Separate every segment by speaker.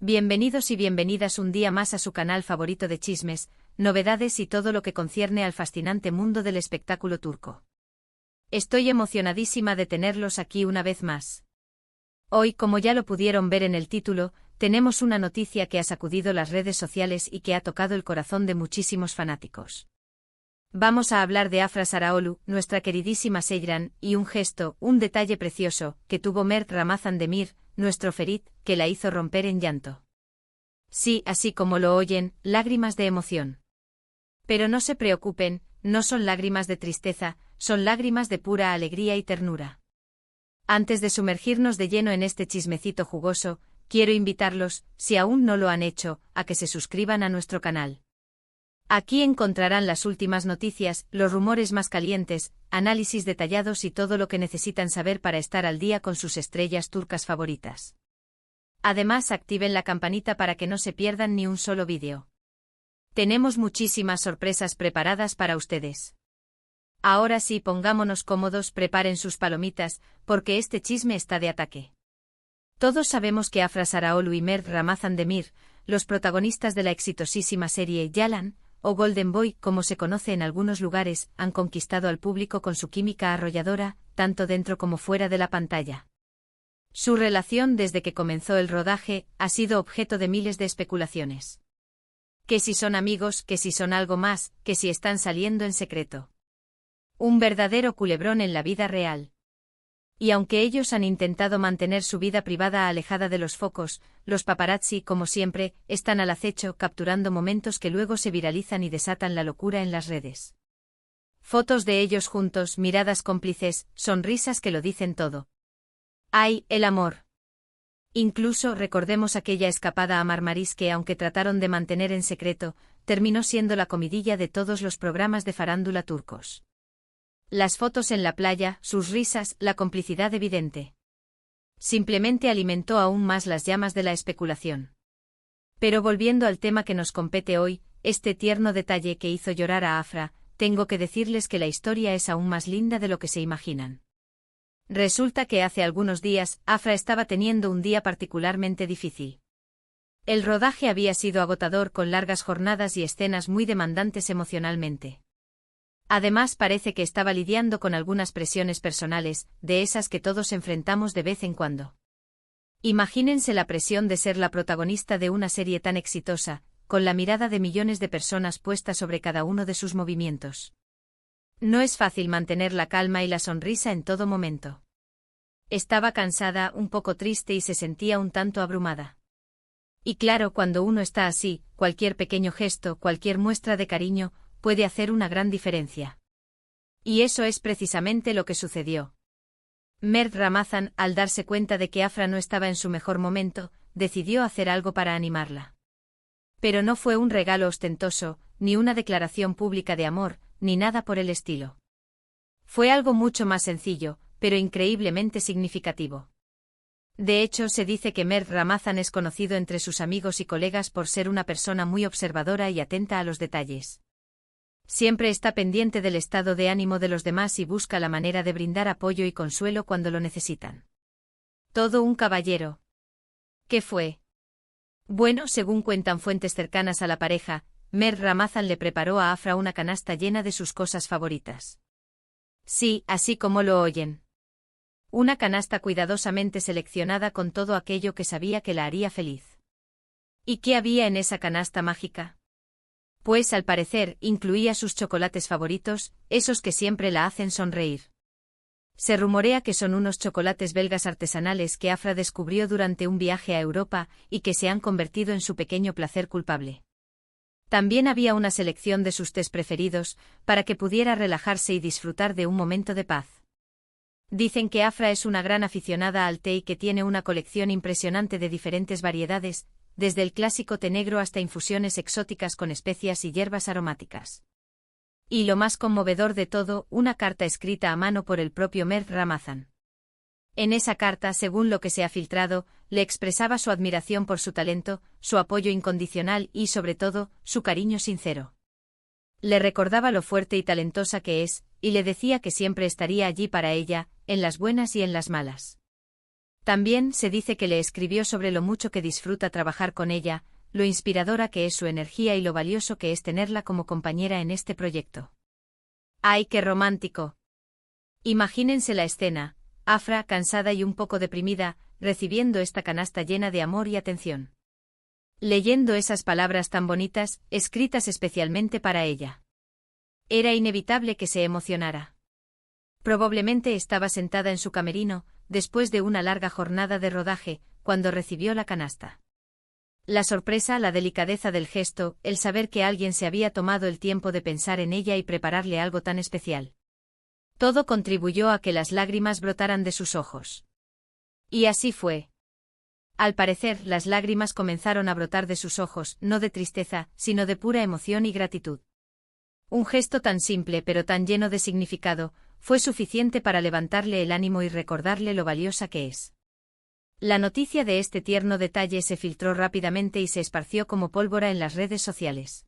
Speaker 1: Bienvenidos y bienvenidas un día más a su canal favorito de chismes, novedades y todo lo que concierne al fascinante mundo del espectáculo turco. Estoy emocionadísima de tenerlos aquí una vez más. Hoy, como ya lo pudieron ver en el título, tenemos una noticia que ha sacudido las redes sociales y que ha tocado el corazón de muchísimos fanáticos. Vamos a hablar de Afra Sarıoğlu, nuestra queridísima Seyran, y un gesto, un detalle precioso, que tuvo Mert Ramazan Demir, nuestro Ferit, que la hizo romper en llanto. Sí, así como lo oyen, lágrimas de emoción. Pero no se preocupen, no son lágrimas de tristeza, son lágrimas de pura alegría y ternura. Antes de sumergirnos de lleno en este chismecito jugoso, quiero invitarlos, si aún no lo han hecho, a que se suscriban a nuestro canal. Aquí encontrarán las últimas noticias, los rumores más calientes, análisis detallados y todo lo que necesitan saber para estar al día con sus estrellas turcas favoritas. Además, activen la campanita para que no se pierdan ni un solo vídeo. Tenemos muchísimas sorpresas preparadas para ustedes. Ahora sí, pongámonos cómodos, preparen sus palomitas, porque este chisme está de ataque. Todos sabemos que Afra Sarıoğlu y Mert Ramazan Demir, los protagonistas de la exitosísima serie Yalan, o Golden Boy, como se conoce en algunos lugares, han conquistado al público con su química arrolladora, tanto dentro como fuera de la pantalla. Su relación desde que comenzó el rodaje ha sido objeto de miles de especulaciones. Que si son amigos, que si son algo más, que si están saliendo en secreto. Un verdadero culebrón en la vida real. Y aunque ellos han intentado mantener su vida privada alejada de los focos, los paparazzi, como siempre, están al acecho capturando momentos que luego se viralizan y desatan la locura en las redes. Fotos de ellos juntos, miradas cómplices, sonrisas que lo dicen todo. ¡Ay, el amor! Incluso recordemos aquella escapada a Marmaris que, aunque trataron de mantener en secreto, terminó siendo la comidilla de todos los programas de farándula turcos. Las fotos en la playa, sus risas, la complicidad evidente. Simplemente alimentó aún más las llamas de la especulación. Pero volviendo al tema que nos compete hoy, este tierno detalle que hizo llorar a Afra, tengo que decirles que la historia es aún más linda de lo que se imaginan. Resulta que hace algunos días, Afra estaba teniendo un día particularmente difícil. El rodaje había sido agotador con largas jornadas y escenas muy demandantes emocionalmente. Además, parece que estaba lidiando con algunas presiones personales, de esas que todos enfrentamos de vez en cuando. Imagínense la presión de ser la protagonista de una serie tan exitosa, con la mirada de millones de personas puesta sobre cada uno de sus movimientos. No es fácil mantener la calma y la sonrisa en todo momento. Estaba cansada, un poco triste y se sentía un tanto abrumada. Y claro, cuando uno está así, cualquier pequeño gesto, cualquier muestra de cariño, puede hacer una gran diferencia. Y eso es precisamente lo que sucedió. Mert Ramazan, al darse cuenta de que Afra no estaba en su mejor momento, decidió hacer algo para animarla. Pero no fue un regalo ostentoso, ni una declaración pública de amor, ni nada por el estilo. Fue algo mucho más sencillo, pero increíblemente significativo. De hecho, se dice que Mert Ramazan es conocido entre sus amigos y colegas por ser una persona muy observadora y atenta a los detalles. Siempre está pendiente del estado de ánimo de los demás y busca la manera de brindar apoyo y consuelo cuando lo necesitan. Todo un caballero. ¿Qué fue? Bueno, según cuentan fuentes cercanas a la pareja, Mert Ramazan le preparó a Afra una canasta llena de sus cosas favoritas. Sí, así como lo oyen. Una canasta cuidadosamente seleccionada con todo aquello que sabía que la haría feliz. ¿Y qué había en esa canasta mágica? Pues al parecer, incluía sus chocolates favoritos, esos que siempre la hacen sonreír. Se rumorea que son unos chocolates belgas artesanales que Afra descubrió durante un viaje a Europa y que se han convertido en su pequeño placer culpable. También había una selección de sus tés preferidos, para que pudiera relajarse y disfrutar de un momento de paz. Dicen que Afra es una gran aficionada al té y que tiene una colección impresionante de diferentes variedades, desde el clásico té negro hasta infusiones exóticas con especias y hierbas aromáticas. Y lo más conmovedor de todo, una carta escrita a mano por el propio Mert Ramazan. En esa carta, según lo que se ha filtrado, le expresaba su admiración por su talento, su apoyo incondicional y, sobre todo, su cariño sincero. Le recordaba lo fuerte y talentosa que es, y le decía que siempre estaría allí para ella, en las buenas y en las malas. También se dice que le escribió sobre lo mucho que disfruta trabajar con ella, lo inspiradora que es su energía y lo valioso que es tenerla como compañera en este proyecto. ¡Ay, qué romántico! Imagínense la escena, Afra, cansada y un poco deprimida, recibiendo esta canasta llena de amor y atención. Leyendo esas palabras tan bonitas, escritas especialmente para ella. Era inevitable que se emocionara. Probablemente estaba sentada en su camerino, después de una larga jornada de rodaje, cuando recibió la canasta. La sorpresa, la delicadeza del gesto, el saber que alguien se había tomado el tiempo de pensar en ella y prepararle algo tan especial. Todo contribuyó a que las lágrimas brotaran de sus ojos. Y así fue. Al parecer, las lágrimas comenzaron a brotar de sus ojos, no de tristeza, sino de pura emoción y gratitud. Un gesto tan simple pero tan lleno de significado, fue suficiente para levantarle el ánimo y recordarle lo valiosa que es. La noticia de este tierno detalle se filtró rápidamente y se esparció como pólvora en las redes sociales.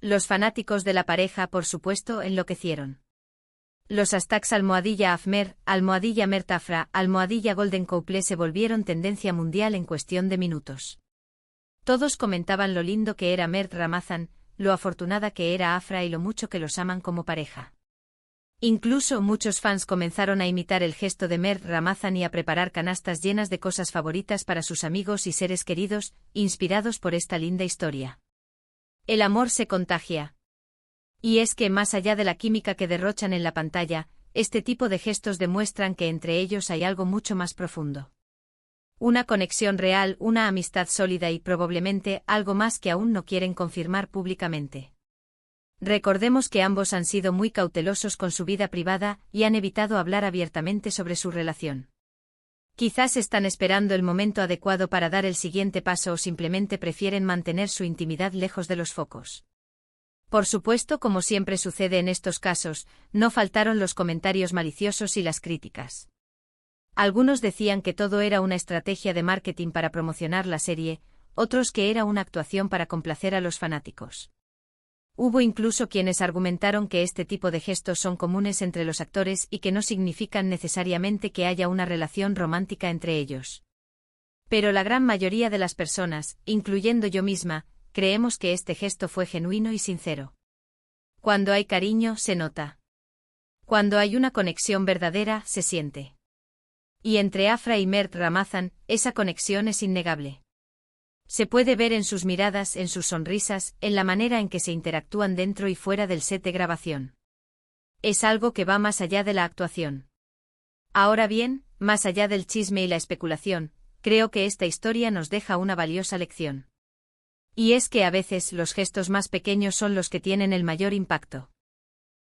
Speaker 1: Los fanáticos de la pareja, por supuesto, enloquecieron. Los hashtags #Afmer, #Mertafra, #Golden Couple se volvieron tendencia mundial en cuestión de minutos. Todos comentaban lo lindo que era Mert Ramazan, lo afortunada que era Afra y lo mucho que los aman como pareja. Incluso muchos fans comenzaron a imitar el gesto de Mert Ramazan y a preparar canastas llenas de cosas favoritas para sus amigos y seres queridos, inspirados por esta linda historia. El amor se contagia. Y es que más allá de la química que derrochan en la pantalla, este tipo de gestos demuestran que entre ellos hay algo mucho más profundo. Una conexión real, una amistad sólida y probablemente algo más que aún no quieren confirmar públicamente. Recordemos que ambos han sido muy cautelosos con su vida privada y han evitado hablar abiertamente sobre su relación. Quizás están esperando el momento adecuado para dar el siguiente paso o simplemente prefieren mantener su intimidad lejos de los focos. Por supuesto, como siempre sucede en estos casos, no faltaron los comentarios maliciosos y las críticas. Algunos decían que todo era una estrategia de marketing para promocionar la serie, otros que era una actuación para complacer a los fanáticos. Hubo incluso quienes argumentaron que este tipo de gestos son comunes entre los actores y que no significan necesariamente que haya una relación romántica entre ellos. Pero la gran mayoría de las personas, incluyendo yo misma, creemos que este gesto fue genuino y sincero. Cuando hay cariño, se nota. Cuando hay una conexión verdadera, se siente. Y entre Afra y Mert Ramazan, esa conexión es innegable. Se puede ver en sus miradas, en sus sonrisas, en la manera en que se interactúan dentro y fuera del set de grabación. Es algo que va más allá de la actuación. Ahora bien, más allá del chisme y la especulación, creo que esta historia nos deja una valiosa lección. Y es que a veces los gestos más pequeños son los que tienen el mayor impacto.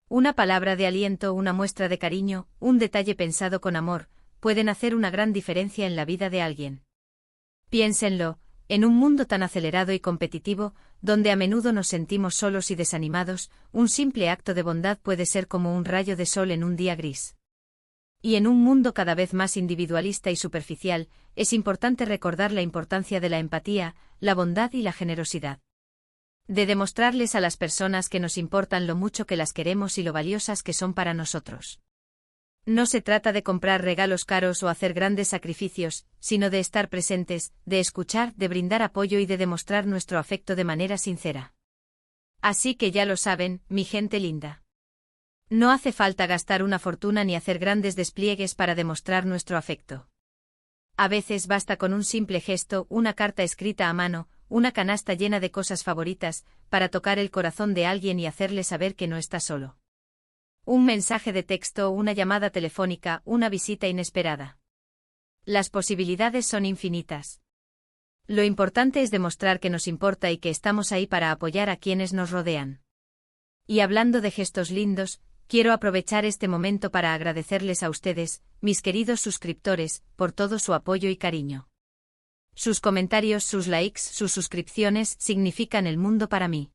Speaker 1: Una palabra de aliento, una muestra de cariño, un detalle pensado con amor, pueden hacer una gran diferencia en la vida de alguien. Piénsenlo, en un mundo tan acelerado y competitivo, donde a menudo nos sentimos solos y desanimados, un simple acto de bondad puede ser como un rayo de sol en un día gris. Y en un mundo cada vez más individualista y superficial, es importante recordar la importancia de la empatía, la bondad y la generosidad. De demostrarles a las personas que nos importan lo mucho que las queremos y lo valiosas que son para nosotros. No se trata de comprar regalos caros o hacer grandes sacrificios, sino de estar presentes, de escuchar, de brindar apoyo y de demostrar nuestro afecto de manera sincera. Así que ya lo saben, mi gente linda. No hace falta gastar una fortuna ni hacer grandes despliegues para demostrar nuestro afecto. A veces basta con un simple gesto, una carta escrita a mano, una canasta llena de cosas favoritas, para tocar el corazón de alguien y hacerle saber que no está solo. Un mensaje de texto, una llamada telefónica, una visita inesperada. Las posibilidades son infinitas. Lo importante es demostrar que nos importa y que estamos ahí para apoyar a quienes nos rodean. Y hablando de gestos lindos, quiero aprovechar este momento para agradecerles a ustedes, mis queridos suscriptores, por todo su apoyo y cariño. Sus comentarios, sus likes, sus suscripciones significan el mundo para mí.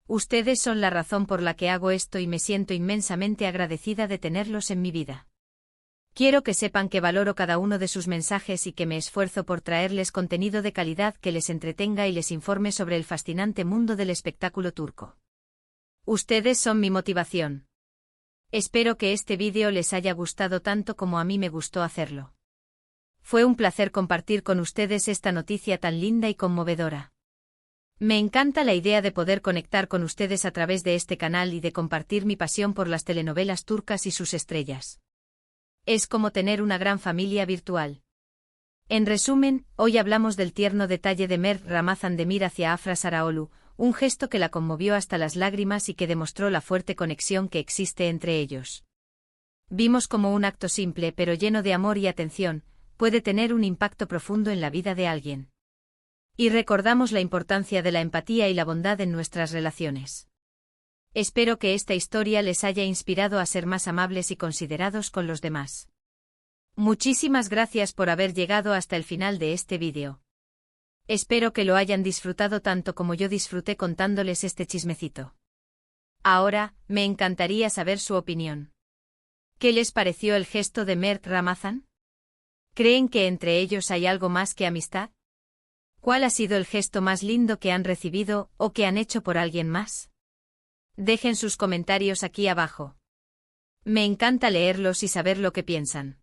Speaker 1: Ustedes son la razón por la que hago esto y me siento inmensamente agradecida de tenerlos en mi vida. Quiero que sepan que valoro cada uno de sus mensajes y que me esfuerzo por traerles contenido de calidad que les entretenga y les informe sobre el fascinante mundo del espectáculo turco. Ustedes son mi motivación. Espero que este vídeo les haya gustado tanto como a mí me gustó hacerlo. Fue un placer compartir con ustedes esta noticia tan linda y conmovedora. Me encanta la idea de poder conectar con ustedes a través de este canal y de compartir mi pasión por las telenovelas turcas y sus estrellas. Es como tener una gran familia virtual. En resumen, hoy hablamos del tierno detalle de Mert Ramazan Demir hacia Afra Saraoglu, un gesto que la conmovió hasta las lágrimas y que demostró la fuerte conexión que existe entre ellos. Vimos cómo un acto simple pero lleno de amor y atención puede tener un impacto profundo en la vida de alguien. Y recordamos la importancia de la empatía y la bondad en nuestras relaciones. Espero que esta historia les haya inspirado a ser más amables y considerados con los demás. Muchísimas gracias por haber llegado hasta el final de este vídeo. Espero que lo hayan disfrutado tanto como yo disfruté contándoles este chismecito. Ahora, me encantaría saber su opinión. ¿Qué les pareció el gesto de Mert Ramazan? ¿Creen que entre ellos hay algo más que amistad? ¿Cuál ha sido el gesto más lindo que han recibido o que han hecho por alguien más? Dejen sus comentarios aquí abajo. Me encanta leerlos y saber lo que piensan.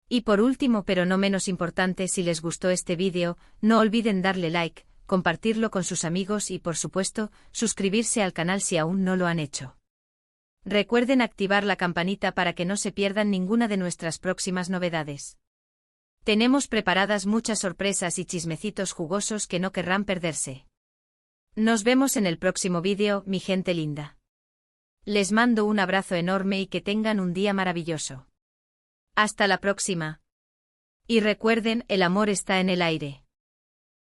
Speaker 1: Y por último, pero no menos importante, si les gustó este vídeo, no olviden darle like, compartirlo con sus amigos y, por supuesto, suscribirse al canal si aún no lo han hecho. Recuerden activar la campanita para que no se pierdan ninguna de nuestras próximas novedades. Tenemos preparadas muchas sorpresas y chismecitos jugosos que no querrán perderse. Nos vemos en el próximo vídeo, mi gente linda. Les mando un abrazo enorme y que tengan un día maravilloso. Hasta la próxima. Y recuerden, el amor está en el aire.